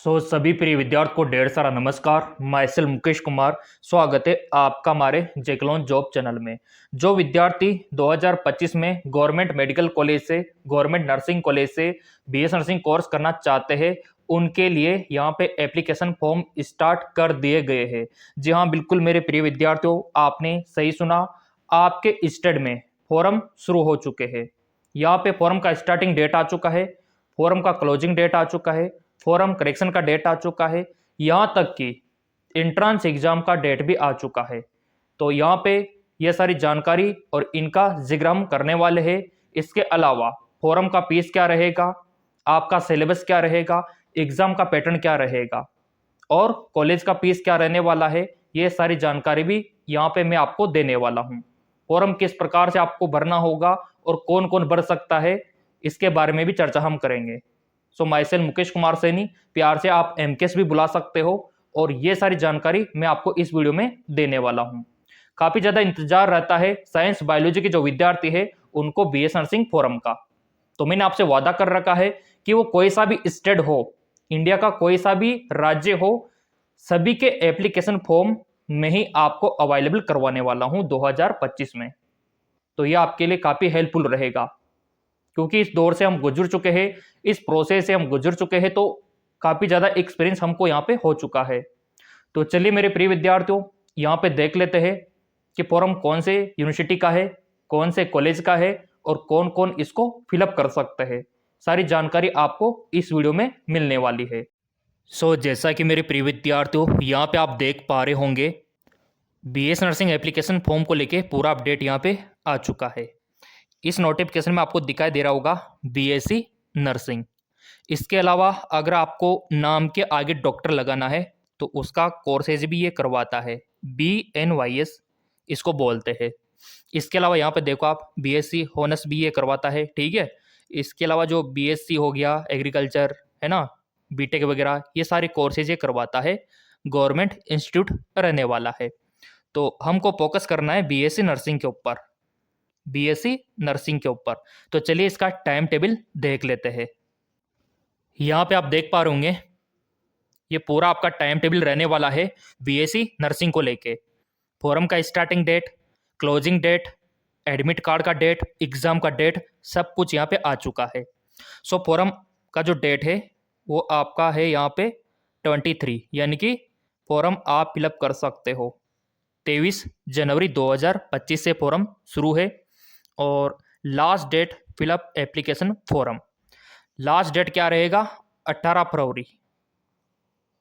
सभी प्रिय विद्यार्थियों को ढेर सारा नमस्कार। मैं एस.एल. मुकेश कुमार, स्वागत है आपका हमारे जेकलॉन जॉब चैनल में। जो विद्यार्थी 2025 में गवर्नमेंट मेडिकल कॉलेज से, गवर्नमेंट नर्सिंग कॉलेज से बीएस नर्सिंग कोर्स करना चाहते हैं, उनके लिए यहाँ पे एप्लीकेशन फॉर्म स्टार्ट कर दिए गए हैं। जी हाँ, बिल्कुल मेरे प्रिय विद्यार्थियों, आपने सही सुना। आपके स्टेट में फॉर्म शुरू हो चुके हैं। यहाँ पे फॉर्म का स्टार्टिंग डेट आ चुका है, फॉर्म का क्लोजिंग डेट आ चुका है, फॉर्म करेक्शन का डेट आ चुका है, यहाँ तक कि एंट्रेंस एग्जाम का डेट भी आ चुका है। तो यहाँ पे ये सारी जानकारी और इनका जिक्र हम करने वाले हैं। इसके अलावा फॉर्म का फीस क्या रहेगा, आपका सिलेबस क्या रहेगा, एग्जाम का पैटर्न क्या रहेगा और कॉलेज का फीस क्या रहने वाला है, ये सारी जानकारी भी यहाँ पे मैं आपको देने वाला हूँ। फॉर्म किस प्रकार से आपको भरना होगा और कौन कौन भर सकता है, इसके बारे में भी चर्चा हम करेंगे। सो माई सेल्फ मुकेश कुमार सैनी, प्यार से आप एमकेएस भी बुला सकते हो, और ये सारी जानकारी मैं आपको इस वीडियो में देने वाला हूँ। काफी ज्यादा इंतजार रहता है साइंस बायोलॉजी के जो विद्यार्थी है उनको बीएस नर्सिंग फॉरम का। तो मैंने आपसे वादा कर रखा है कि वो कोई सा भी स्टेट हो, इंडिया का कोई सा भी राज्य हो, सभी के एप्लीकेशन फॉर्म में ही आपको अवेलेबल करवाने वाला हूं 2025 में। तो यह आपके लिए काफी हेल्पफुल रहेगा, क्योंकि इस दौर से हम गुजर चुके हैं, इस प्रोसेस से हम गुजर चुके हैं, तो काफी ज्यादा एक्सपीरियंस हमको यहाँ पे हो चुका है। तो चलिए मेरे प्रिय विद्यार्थियों, यहाँ पे देख लेते हैं कि फॉर्म कौन से यूनिवर्सिटी का है, कौन से कॉलेज का है और कौन कौन इसको फिलअप कर सकते हैं। सारी जानकारी आपको इस वीडियो में मिलने वाली है। जैसा कि मेरे प्रिय विद्यार्थियों यहाँ पे आप देख पा रहे होंगे, बीएस नर्सिंग एप्लीकेशन फॉर्म को लेके पूरा अपडेट यहाँ पे आ चुका है। इस नोटिफिकेशन में आपको दिखाई दे रहा होगा बीएससी नर्सिंग। इसके अलावा अगर आपको नाम के आगे डॉक्टर लगाना है तो उसका कोर्सेज भी ये करवाता है, BNYS इसको बोलते हैं। इसके अलावा यहाँ पे देखो आप, बीएससी होनर्स भी ये करवाता है, ठीक है। इसके अलावा जो बीएससी हो गया एग्रीकल्चर, है ना, बीटेक वगैरह, ये सारे कोर्सेज ये करवाता है, गवर्नमेंट इंस्टीट्यूट रहने वाला है। तो हमको फोकस करना है बीएससी नर्सिंग के ऊपर, बीएससी नर्सिंग के ऊपर। तो चलिए इसका टाइम टेबल देख लेते हैं। यहाँ पे आप देख पा रहे होंगे, ये पूरा आपका टाइम टेबल रहने वाला है बीएससी नर्सिंग को लेके। फॉरम का starting date, closing date, admit card का डेट, एग्जाम का डेट, सब कुछ यहाँ पे आ चुका है। फॉरम का जो डेट है वो आपका है यहाँ पे 23, यानी कि फॉरम आप फिलअप कर सकते हो। 23 जनवरी 2025 से फॉरम शुरू है और last date fill up application form, last date क्या रहेगा, 18 फरवरी,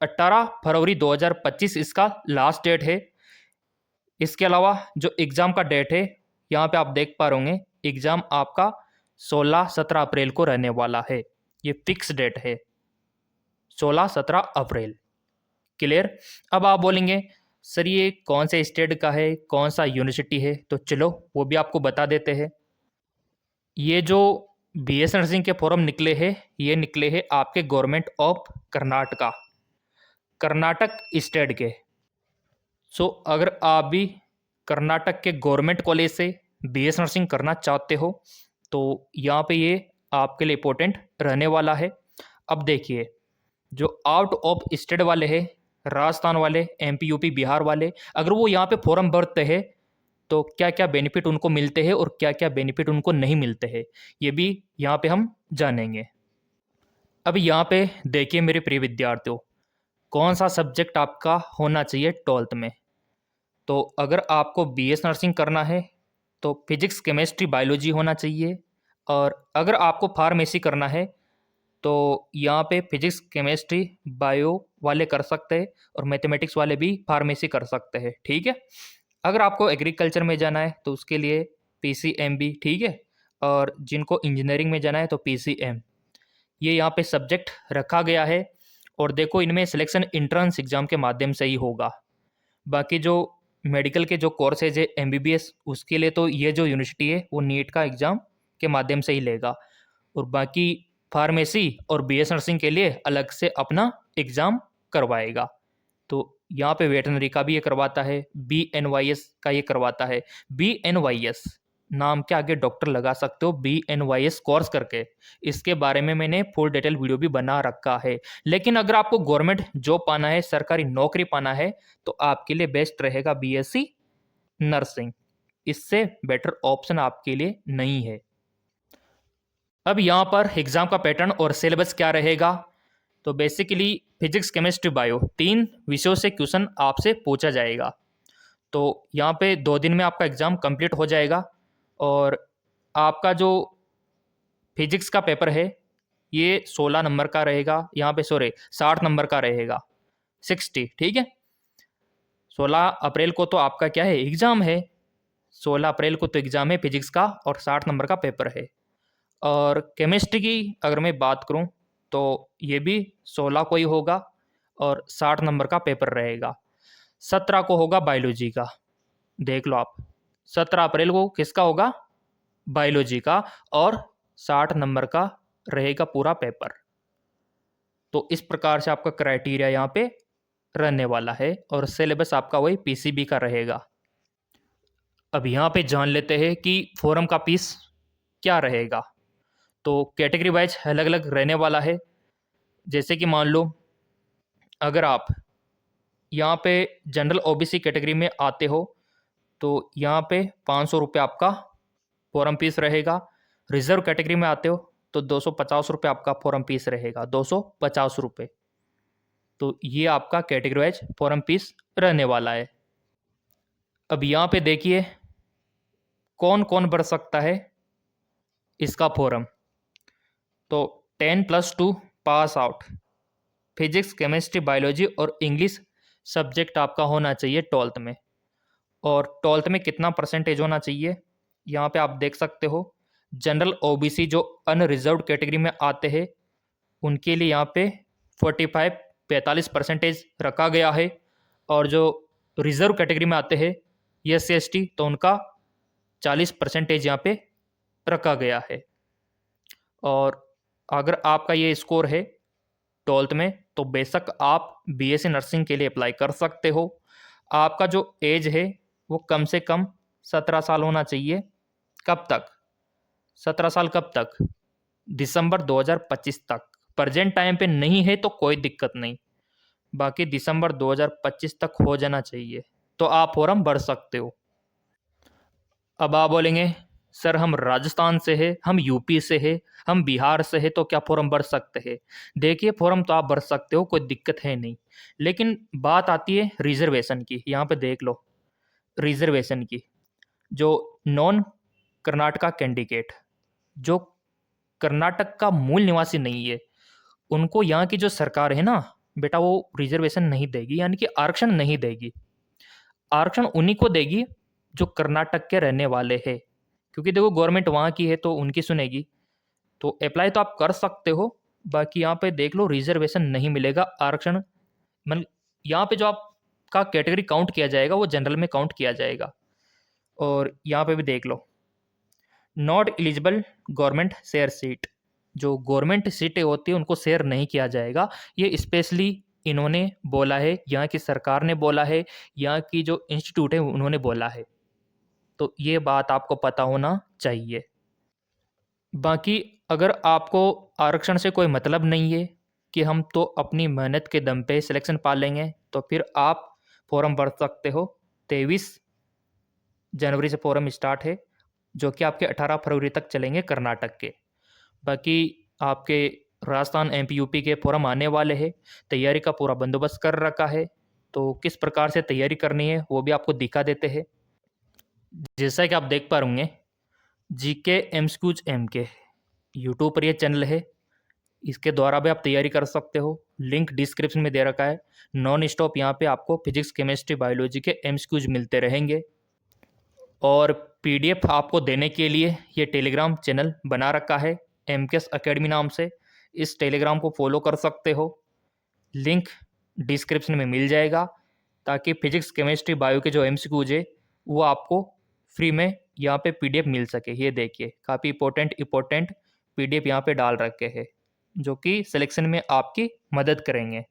18 फरवरी 2025 इसका लास्ट डेट है। इसके अलावा जो एग्ज़ाम का डेट है, यहाँ पे आप देख पा रहे होंगे, एग्ज़ाम आपका 16-17 अप्रैल को रहने वाला है। ये फिक्स डेट है, 16-17 अप्रैल। क्लियर। अब आप बोलेंगे सर ये कौन से स्टेट का है, कौन सा यूनिवर्सिटी है, तो चलो वो भी आपको बता देते हैं। ये जो बीएस नर्सिंग के फॉर्म निकले हैं, ये निकले हैं आपके government of Karnataka, Karnataka state के। अगर आप भी कर्नाटक के गवर्नमेंट कॉलेज से बीएस नर्सिंग करना चाहते हो तो यहाँ पे ये आपके लिए इम्पोर्टेंट रहने वाला है। अब देखिए, जो आउट ऑफ स्टेट वाले हैं, राजस्थान वाले, एमपी यूपी बिहार वाले, अगर वो यहाँ पे फॉर्म भरते हैं तो क्या क्या बेनिफिट उनको मिलते हैं और क्या क्या बेनिफिट उनको नहीं मिलते हैं, ये भी यहाँ पे हम जानेंगे। अब यहाँ पे देखिए मेरे प्रिय विद्यार्थियों, कौन सा सब्जेक्ट आपका होना चाहिए 12th में। तो अगर आपको बीएस नर्सिंग करना है तो फिजिक्स केमिस्ट्री बायोलॉजी होना चाहिए, और अगर आपको फार्मेसी करना है तो यहाँ पे फिजिक्स केमिस्ट्री बायो वाले कर सकते हैं और मैथमेटिक्स वाले भी फार्मेसी कर सकते हैं, ठीक है। अगर आपको एग्रीकल्चर में जाना है तो उसके लिए PCM भी, ठीक है, और जिनको इंजीनियरिंग में जाना है तो PCM। ये यहाँ पे सब्जेक्ट रखा गया है, और देखो इनमें सिलेक्शन इंट्रेंस एग्जाम के माध्यम से ही होगा। बाकी जो मेडिकल के जो कोर्सेज है MBBS, उसके लिए तो ये जो यूनिवर्सिटी है वो नीट का एग्ज़ाम के माध्यम से ही लेगा, और बाकी फार्मेसी और बीएस नर्सिंग के लिए अलग से अपना एग्ज़ाम करवाएगा। तो यहाँ पे वेटनरी का भी ये करवाता है, BNYS का ये करवाता है। BNYS नाम के आगे डॉक्टर लगा सकते हो, BNYS कोर्स करके। इसके बारे में मैंने फुल डिटेल वीडियो भी बना रखा है। लेकिन अगर आपको गवर्नमेंट जॉब पाना है, सरकारी नौकरी पाना है, तो आपके लिए बेस्ट रहेगा BSc नर्सिंग। इससे बेटर ऑप्शन आपके लिए नहीं है। अब यहाँ पर एग्जाम का पैटर्न और सिलेबस क्या रहेगा, तो बेसिकली फिजिक्स केमिस्ट्री बायो 3 विषयों से क्वेश्चन आपसे पूछा जाएगा। तो यहाँ पे 2 दिन में आपका एग्ज़ाम कंप्लीट हो जाएगा। और आपका जो फिजिक्स का पेपर है ये 16 नंबर का रहेगा, यहाँ पे सॉरी 60 नंबर का रहेगा, 60, ठीक है। 16 अप्रैल को तो आपका क्या है, एग्ज़ाम है। 16 अप्रैल को तो एग्ज़ाम है फिजिक्स का और 60 नंबर का पेपर है। और केमिस्ट्री की अगर मैं बात करूं तो ये भी 16 को ही होगा और 60 नंबर का पेपर रहेगा। 17 को होगा बायोलॉजी का, देख लो आप, 17 अप्रैल को किसका होगा, बायोलॉजी का, और 60 नंबर का रहेगा पूरा पेपर। तो इस प्रकार से आपका क्राइटेरिया यहाँ पे रहने वाला है और सिलेबस आपका वही PCB का रहेगा। अब यहाँ पे जान लेते हैं कि फोरम का फीस क्या रहेगा। तो कैटेगरी वाइज अलग अलग रहने वाला है। जैसे कि मान लो अगर आप यहाँ पे जनरल OBC कैटेगरी में आते हो तो यहाँ पे 500 रुपये आपका फोरम फीस रहेगा। रिजर्व कैटेगरी में आते हो तो 250 रुपये आपका फोरम फीस रहेगा, 250 रुपये। तो ये आपका कैटेगरी वाइज फोरम फीस रहने वाला है। अब यहाँ पे देखिए कौन कौन भर सकता है इसका फोरम। तो 10+2 pass out physics chemistry biology और इंग्लिश सब्जेक्ट आपका होना चाहिए 12th में। और 12th में कितना परसेंटेज होना चाहिए, यहाँ पे आप देख सकते हो। जनरल OBC जो अनरिजर्व्ड कैटेगरी में आते हैं उनके लिए यहाँ पे 45% रखा गया है। और जो रिजर्व कैटेगरी में आते हैं SC ST तो उनका 40% यहाँ पे रखा गया है। और अगर आपका ये स्कोर है 12th में तो बेशक आप BSc नर्सिंग के लिए अप्लाई कर सकते हो। आपका जो एज है वो कम से कम 17 साल होना चाहिए। कब तक, 17 साल कब तक, दिसंबर 2025 तक। प्रेजेंट टाइम पे नहीं है तो कोई दिक्कत नहीं, बाकी दिसंबर 2025 तक हो जाना चाहिए तो आप फॉर्म भर सकते हो। अब आप बोलेंगे सर हम राजस्थान से है, हम यूपी से है, हम बिहार से है, तो क्या फॉर्म भर सकते हैं। देखिए फॉर्म तो आप भर सकते हो, कोई दिक्कत है नहीं। लेकिन बात आती है रिजर्वेशन की। यहाँ पे देख लो रिजर्वेशन की। जो नॉन कर्नाटका कैंडिडेट, जो कर्नाटक का मूल निवासी नहीं है, उनको यहाँ की जो सरकार है ना बेटा वो रिजर्वेशन नहीं देगी, यानी कि आरक्षण नहीं देगी। आरक्षण उन्हीं को देगी जो कर्नाटक के रहने वाले हैं, क्योंकि देखो गवर्नमेंट वहाँ की है तो उनकी सुनेगी। तो अप्लाई तो आप कर सकते हो, बाकी यहाँ पे देख लो रिजर्वेशन नहीं मिलेगा। आरक्षण मतलब यहाँ पे जो आपका कैटेगरी काउंट किया जाएगा वो जनरल में काउंट किया जाएगा। और यहाँ पे भी देख लो not eligible government share seat, जो गवर्नमेंट सीटें होती है उनको शेयर नहीं किया जाएगा। ये स्पेशली इन्होंने बोला है, यहाँ की सरकार ने बोला है, यहाँ की जो इंस्टीट्यूट है उन्होंने बोला है। तो ये बात आपको पता होना चाहिए। बाकी अगर आपको आरक्षण से कोई मतलब नहीं है कि हम तो अपनी मेहनत के दम पे सिलेक्शन पा लेंगे, तो फिर आप फॉर्म भर सकते हो। 23 जनवरी से फॉर्म स्टार्ट है, जो कि आपके 18 फरवरी तक चलेंगे कर्नाटक के। बाकी आपके राजस्थान MP UP के फॉर्म आने वाले हैं। तैयारी का पूरा बंदोबस्त कर रखा है, तो किस प्रकार से तैयारी करनी है वो भी आपको दिखा देते हैं। जैसा कि आप देख पा होंगे GK MCQs MK यूट्यूब पर ये चैनल है, इसके द्वारा भी आप तैयारी कर सकते हो। लिंक डिस्क्रिप्शन में दे रखा है। नॉन स्टॉप यहाँ पे आपको फिजिक्स केमिस्ट्री बायोलॉजी के MCQs मिलते रहेंगे। और PDF आपको देने के लिए ये टेलीग्राम चैनल बना रखा है MKS अकेडमी नाम से। इस टेलीग्राम को फॉलो कर सकते हो, लिंक डिस्क्रिप्शन में मिल जाएगा, ताकि फिजिक्स केमिस्ट्री बायो के जो MCQs है वो आपको फ्री में यहाँ पे PDF मिल सके। ये देखिए काफ़ी इंपॉर्टेंट PDF यहाँ पे डाल रखे हैं, जो कि सिलेक्शन में आपकी मदद करेंगे।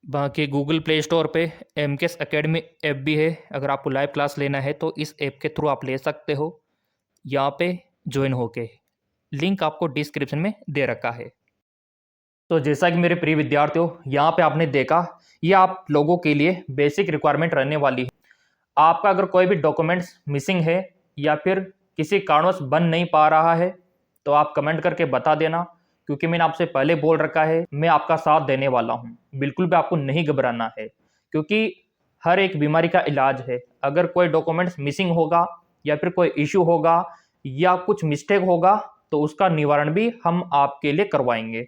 बाकी गूगल प्ले स्टोर पे MKS अकेडमी ऐप भी है। अगर आपको लाइव क्लास लेना है तो इस ऐप के थ्रू आप ले सकते हो। यहाँ पे ज्वाइन होके। लिंक आपको डिस्क्रिप्शन में दे रखा है। तो जैसा कि मेरे प्रिय विद्यार्थियों, यहाँ पे आपने देखा, ये आप लोगों के लिए बेसिक रिक्वायरमेंट रहने वाली है। आपका अगर कोई भी डॉक्यूमेंट्स मिसिंग है या फिर किसी कारणवश बन नहीं पा रहा है तो आप कमेंट करके बता देना, क्योंकि मैंने आपसे पहले बोल रखा है मैं आपका साथ देने वाला हूँ। बिल्कुल भी आपको नहीं घबराना है, क्योंकि हर एक बीमारी का इलाज है। अगर कोई डॉक्यूमेंट्स मिसिंग होगा या फिर कोई इश्यू होगा या कुछ मिस्टेक होगा तो उसका निवारण भी हम आपके लिए करवाएंगे।